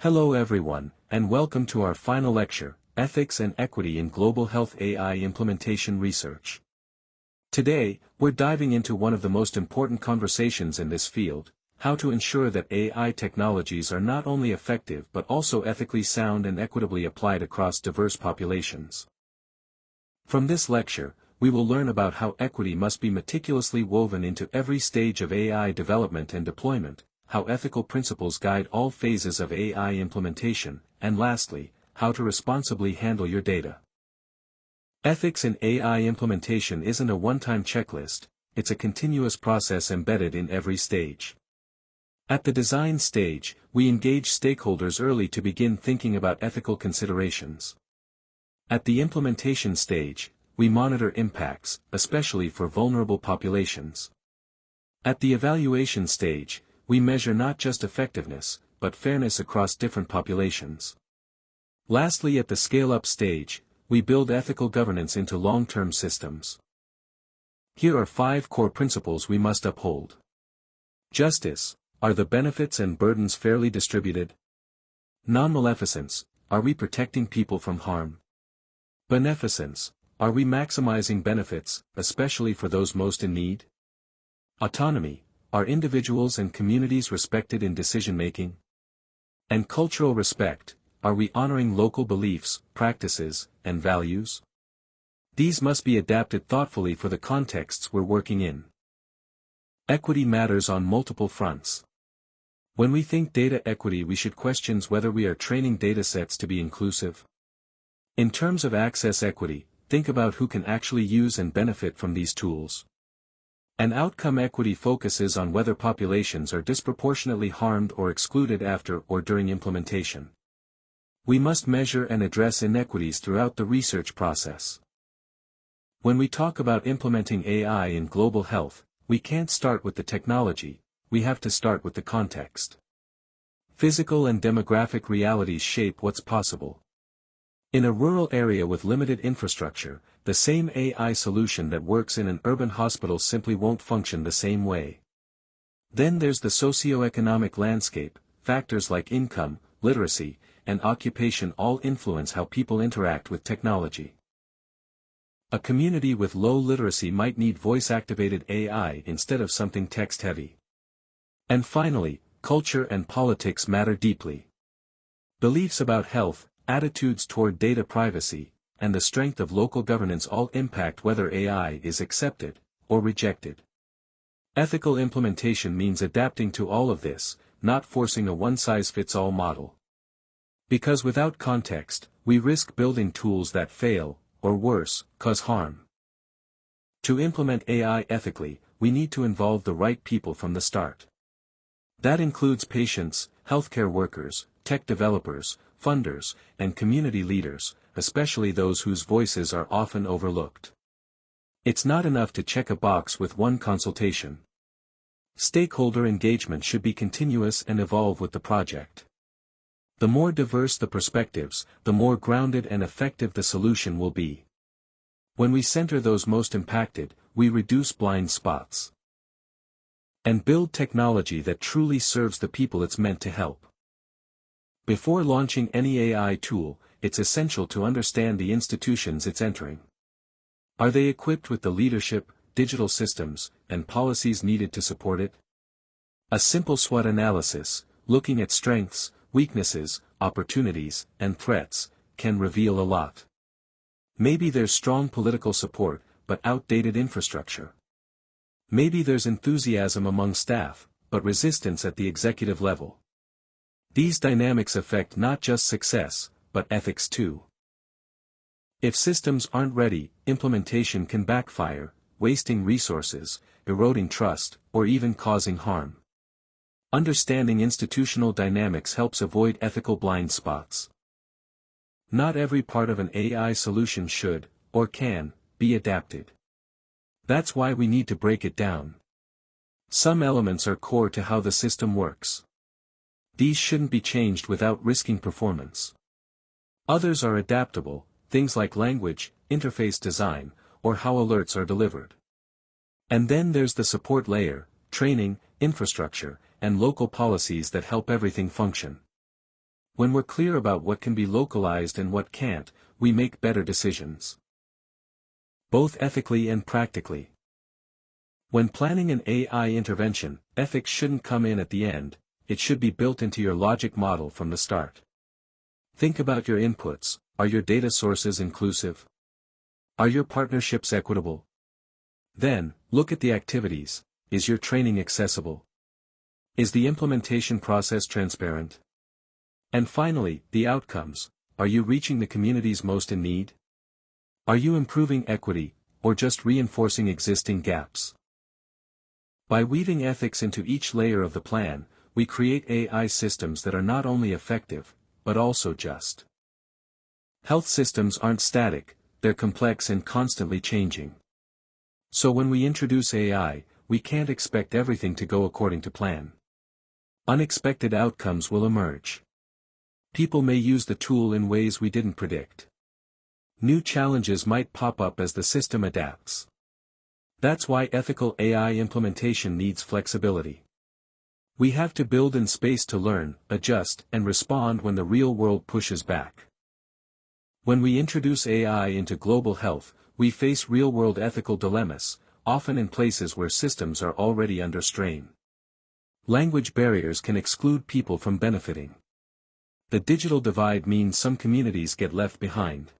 Hello everyone, and welcome to our final lecture, Ethics and Equity in Global Health AI Implementation Research. Today, we're diving into one of the most important conversations in this field, how to ensure that AI technologies are not only effective but also ethically sound and equitably applied across diverse populations. From this lecture, we will learn about how equity must be meticulously woven into every stage of AI development and deployment, how ethical principles guide all phases of AI implementation, and lastly, how to responsibly handle your data. Ethics in AI implementation isn't a one-time checklist, it's a continuous process embedded in every stage. At the design stage, we engage stakeholders early to begin thinking about ethical considerations. At the implementation stage, we monitor impacts, especially for vulnerable populations. At the evaluation stage, we measure not just effectiveness, but fairness across different populations. Lastly, at the scale-up stage, we build ethical governance into long-term systems. Here are 5 core principles we must uphold. Justice: are the benefits and burdens fairly distributed? Non-maleficence: are we protecting people from harm? Beneficence: are we maximizing benefits, especially for those most in need? Autonomy: are individuals and communities respected in decision-making? And cultural respect: are we honoring local beliefs, practices, and values? These must be adapted thoughtfully for the contexts we're working in. Equity matters on multiple fronts. When we think data equity, we should question whether we are training datasets to be inclusive. In terms of access equity, think about who can actually use and benefit from these tools. And outcome equity focuses on whether populations are disproportionately harmed or excluded after or during implementation. We must measure and address inequities throughout the research process. When we talk about implementing AI in global health, we can't start with the technology, we have to start with the context. Physical and demographic realities shape what's possible. In a rural area with limited infrastructure, the same AI solution that works in an urban hospital simply won't function the same way. Then there's the socio-economic landscape. Factors like income, literacy, and occupation all influence how people interact with technology. A community with low literacy might need voice-activated AI instead of something text-heavy. And finally, culture and politics matter deeply. Beliefs about health, attitudes toward data privacy, and the strength of local governance all impact whether AI is accepted or rejected. Ethical implementation means adapting to all of this, not forcing a one-size-fits-all model. Because without context, we risk building tools that fail, or worse, cause harm. To implement AI ethically, we need to involve the right people from the start. That includes patients, healthcare workers, tech developers, funders, and community leaders, especially those whose voices are often overlooked. It's not enough to check a box with one consultation. Stakeholder engagement should be continuous and evolve with the project. The more diverse the perspectives, the more grounded and effective the solution will be. When we center those most impacted, we reduce blind spots. And build technology that truly serves the people it's meant to help. Before launching any AI tool, it's essential to understand the institutions it's entering. Are they equipped with the leadership, digital systems, and policies needed to support it? A simple SWOT analysis, looking at strengths, weaknesses, opportunities, and threats, can reveal a lot. Maybe there's strong political support, but outdated infrastructure. Maybe there's enthusiasm among staff, but resistance at the executive level. These dynamics affect not just success, but ethics too. If systems aren't ready, implementation can backfire, wasting resources, eroding trust, or even causing harm. Understanding institutional dynamics helps avoid ethical blind spots. Not every part of an AI solution should, or can, be adapted. That's why we need to break it down. Some elements are core to how the system works. These shouldn't be changed without risking performance. Others are adaptable, things like language, interface design, or how alerts are delivered. And then there's the support layer, training, infrastructure, and local policies that help everything function. When we're clear about what can be localized and what can't, we make better decisions. Both ethically and practically. When planning an AI intervention, ethics shouldn't come in at the end, it should be built into your logic model from the start. Think about your inputs. Are your data sources inclusive? Are your partnerships equitable? Then, look at the activities. Is your training accessible? Is the implementation process transparent? And finally, the outcomes. Are you reaching the communities most in need? Are you improving equity, or just reinforcing existing gaps? By weaving ethics into each layer of the plan, we create AI systems that are not only effective, but also just. Health systems aren't static, they're complex and constantly changing. So when we introduce AI, we can't expect everything to go according to plan. Unexpected outcomes will emerge. People may use the tool in ways we didn't predict. New challenges might pop up as the system adapts. That's why ethical AI implementation needs flexibility. We have to build in space to learn, adjust, and respond when the real world pushes back. When we introduce AI into global health, we face real-world ethical dilemmas, often in places where systems are already under strain. Language barriers can exclude people from benefiting. The digital divide means some communities get left behind.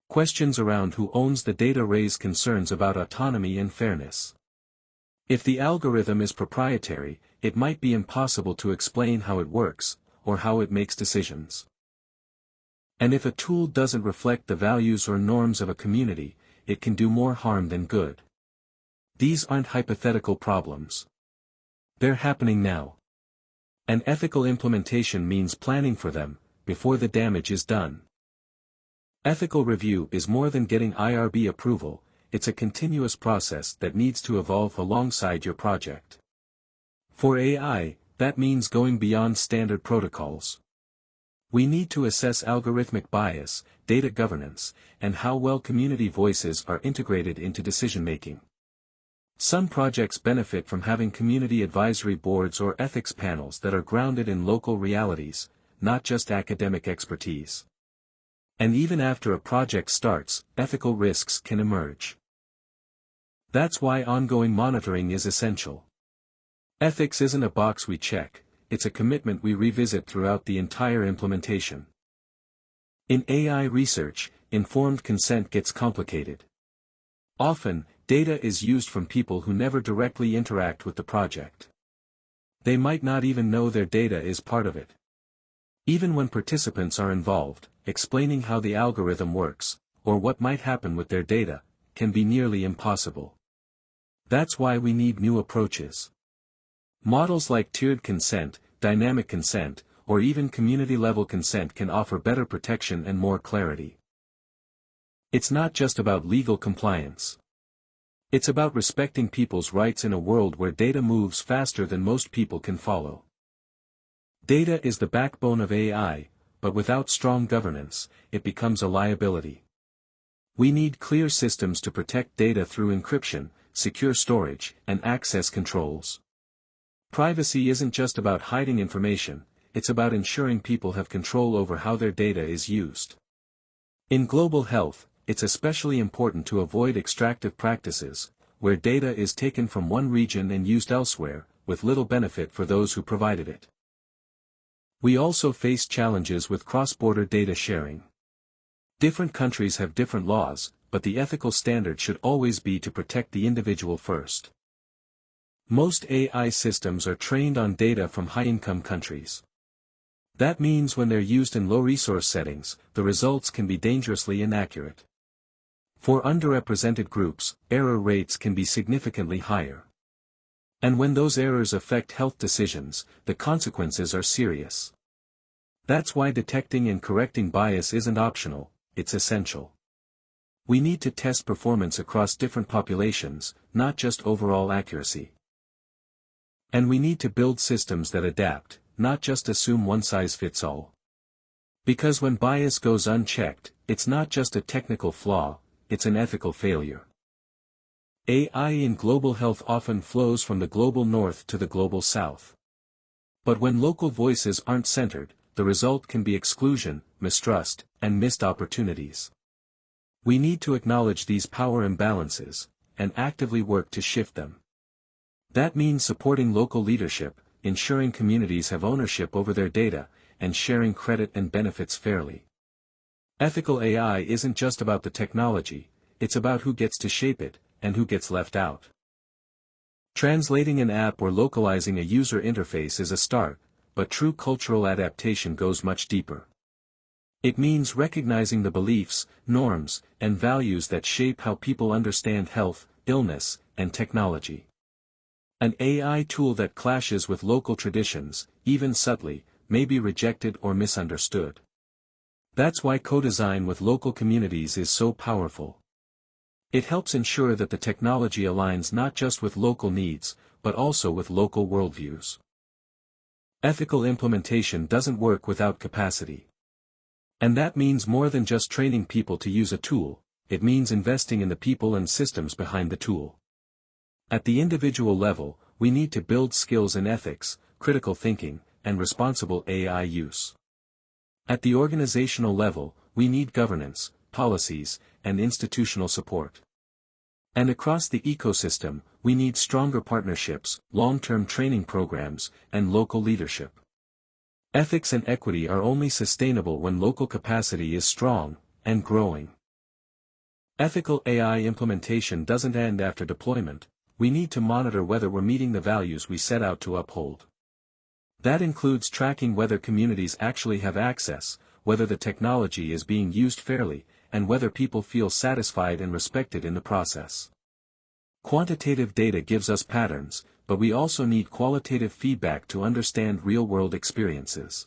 Questions around who owns the data raise concerns about autonomy and fairness. If the algorithm is proprietary, it might be impossible to explain how it works, or how it makes decisions. And if a tool doesn't reflect the values or norms of a community, it can do more harm than good. These aren't hypothetical problems. They're happening now. And ethical implementation means planning for them, before the damage is done. Ethical review is more than getting IRB approval, it's a continuous process that needs to evolve alongside your project. For AI, that means going beyond standard protocols. We need to assess algorithmic bias, data governance, and how well community voices are integrated into decision-making. Some projects benefit from having community advisory boards or ethics panels that are grounded in local realities, not just academic expertise. And even after a project starts, ethical risks can emerge. That's why ongoing monitoring is essential. Ethics isn't a box we check, it's a commitment we revisit throughout the entire implementation. In AI research, informed consent gets complicated. Often, data is used from people who never directly interact with the project. They might not even know their data is part of it. Even when participants are involved, explaining how the algorithm works, or what might happen with their data, can be nearly impossible. That's why we need new approaches. Models like tiered consent, dynamic consent, or even community-level consent can offer better protection and more clarity. It's not just about legal compliance. It's about respecting people's rights in a world where data moves faster than most people can follow. Data is the backbone of AI, but without strong governance, it becomes a liability. We need clear systems to protect data through encryption, secure storage, and access controls. Privacy isn't just about hiding information, it's about ensuring people have control over how their data is used. In global health, it's especially important to avoid extractive practices, where data is taken from one region and used elsewhere, with little benefit for those who provided it. We also face challenges with cross-border data sharing. Different countries have different laws, but the ethical standard should always be to protect the individual first. Most AI systems are trained on data from high-income countries. That means when they're used in low-resource settings, the results can be dangerously inaccurate. For underrepresented groups, error rates can be significantly higher. And when those errors affect health decisions, the consequences are serious. That's why detecting and correcting bias isn't optional, it's essential. We need to test performance across different populations, not just overall accuracy. And we need to build systems that adapt, not just assume one size fits all. Because when bias goes unchecked, it's not just a technical flaw, it's an ethical failure. AI in global health often flows from the global north to the global south. But when local voices aren't centered, the result can be exclusion, mistrust, and missed opportunities. We need to acknowledge these power imbalances, and actively work to shift them. That means supporting local leadership, ensuring communities have ownership over their data, and sharing credit and benefits fairly. Ethical AI isn't just about the technology, it's about who gets to shape it, and who gets left out. Translating an app or localizing a user interface is a start, but true cultural adaptation goes much deeper. It means recognizing the beliefs, norms, and values that shape how people understand health, illness, and technology. An AI tool that clashes with local traditions, even subtly, may be rejected or misunderstood. That's why co-design with local communities is so powerful. It helps ensure that the technology aligns not just with local needs, but also with local worldviews. Ethical implementation doesn't work without capacity. And that means more than just training people to use a tool, it means investing in the people and systems behind the tool. At the individual level, we need to build skills in ethics, critical thinking, and responsible AI use. At the organizational level, we need governance, policies, and institutional support. And across the ecosystem, we need stronger partnerships, long-term training programs, and local leadership. Ethics and equity are only sustainable when local capacity is strong, and growing. Ethical AI implementation doesn't end after deployment, we need to monitor whether we're meeting the values we set out to uphold. That includes tracking whether communities actually have access, whether the technology is being used fairly, and whether people feel satisfied and respected in the process. Quantitative data gives us patterns, but we also need qualitative feedback to understand real-world experiences.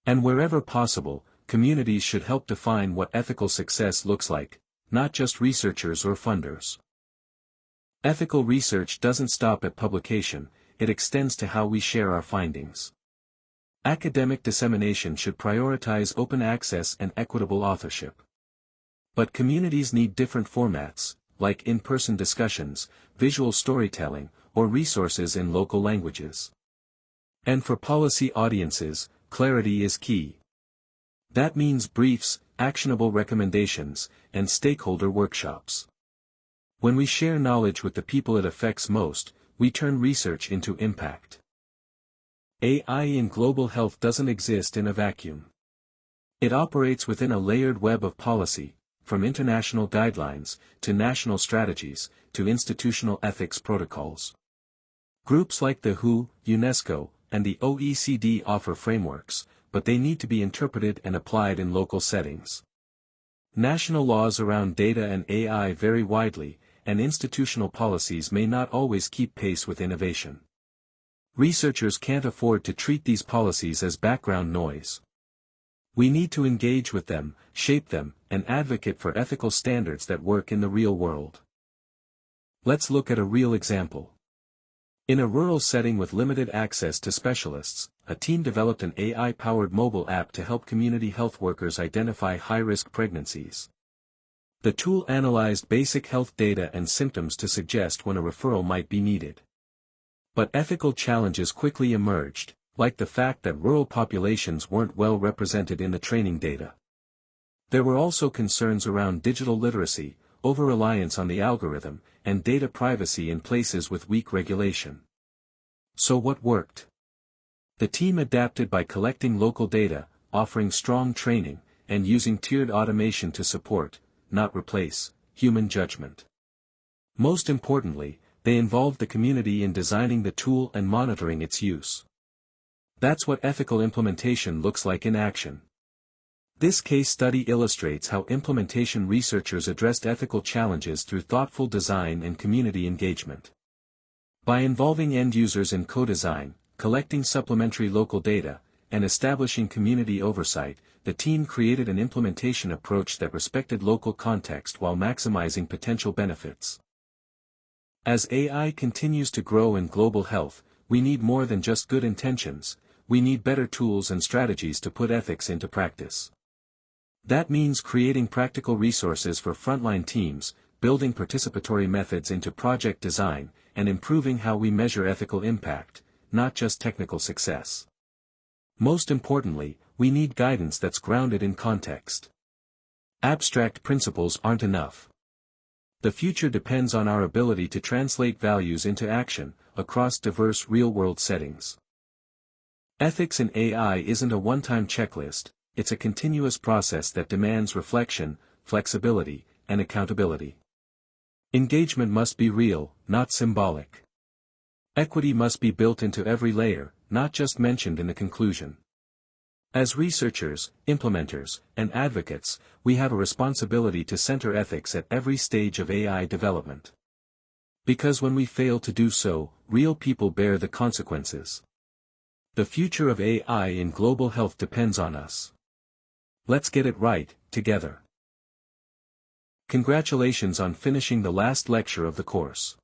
And wherever possible, communities should help define what ethical success looks like, not just researchers or funders. Ethical research doesn't stop at publication, it extends to how we share our findings. Academic dissemination should prioritize open access and equitable authorship. But communities need different formats, like in-person discussions, visual storytelling, or resources in local languages. And for policy audiences, clarity is key. That means briefs, actionable recommendations, and stakeholder workshops. When we share knowledge with the people it affects most, we turn research into impact. AI in global health doesn't exist in a vacuum. It operates within a layered web of policy, from international guidelines, to national strategies, to institutional ethics protocols. Groups like the WHO, UNESCO, and the OECD offer frameworks, but they need to be interpreted and applied in local settings. National laws around data and AI vary widely, and institutional policies may not always keep pace with innovation. Researchers can't afford to treat these policies as background noise. We need to engage with them, shape them, and advocate for ethical standards that work in the real world. Let's look at a real example. In a rural setting with limited access to specialists, a team developed an AI-powered mobile app to help community health workers identify high-risk pregnancies. The tool analyzed basic health data and symptoms to suggest when a referral might be needed. But ethical challenges quickly emerged, like the fact that rural populations weren't well represented in the training data. There were also concerns around digital literacy, over-reliance on the algorithm, and data privacy in places with weak regulation. So what worked? The team adapted by collecting local data, offering strong training, and using tiered automation to support, not replace, human judgment. Most importantly, they involved the community in designing the tool and monitoring its use. That's what ethical implementation looks like in action. This case study illustrates how implementation researchers addressed ethical challenges through thoughtful design and community engagement. By involving end users in co-design, collecting supplementary local data, and establishing community oversight, the team created an implementation approach that respected local context while maximizing potential benefits. As AI continues to grow in global health, we need more than just good intentions, we need better tools and strategies to put ethics into practice. That means creating practical resources for frontline teams, building participatory methods into project design, and improving how we measure ethical impact, not just technical success. Most importantly, we need guidance that's grounded in context. Abstract principles aren't enough. The future depends on our ability to translate values into action, across diverse real-world settings. Ethics in AI isn't a one-time checklist, it's a continuous process that demands reflection, flexibility, and accountability. Engagement must be real, not symbolic. Equity must be built into every layer, not just mentioned in the conclusion. As researchers, implementers, and advocates, we have a responsibility to center ethics at every stage of AI development. Because when we fail to do so, real people bear the consequences. The future of AI in global health depends on us. Let's get it right, together. Congratulations on finishing the last lecture of the course.